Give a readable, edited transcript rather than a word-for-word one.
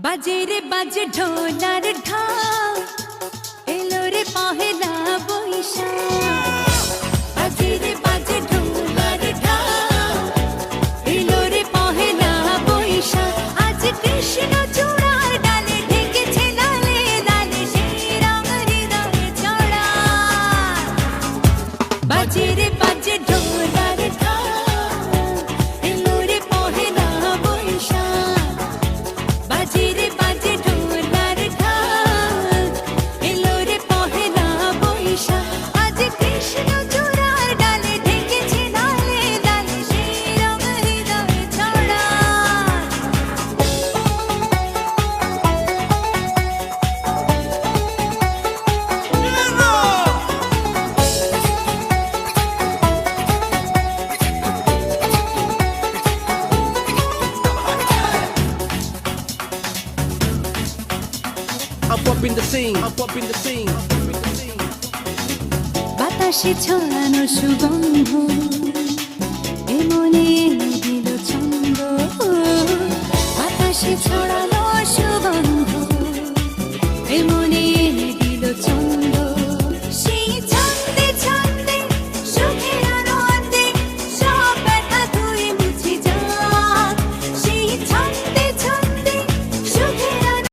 বাজে রে বাজে ঢোলার ঢাক, এলো রে পহেলা বৈশাখ। বাজে রে বাজে ঢোলার ঢাক, এলো রে পহেলা বৈশাখ। আজ কৃষ্ণ চূড়ার ডালে ঢেকেছে লালে লালে, সেই রং হৃদয়ে ছড়া। বাজে রে বাজে ঢোলার ঢাক, এলো রে পহেলা বৈশাখ। বাজে রে বাজে ঢোলার ঢাক, এলো রে পহেলা বৈশাখ। আজ কৃষ্ণ চূড়ার ডালে ঢেকেছে লালে লালে, সেই রং হৃদয়ে ছড়া। I'm bumping the scene. I'm bumping the scene. বাতাসে ছড়ানো সুগন্ধ, এ মনে এনে দিল ছন্দ। বাতাসে ছড়ানো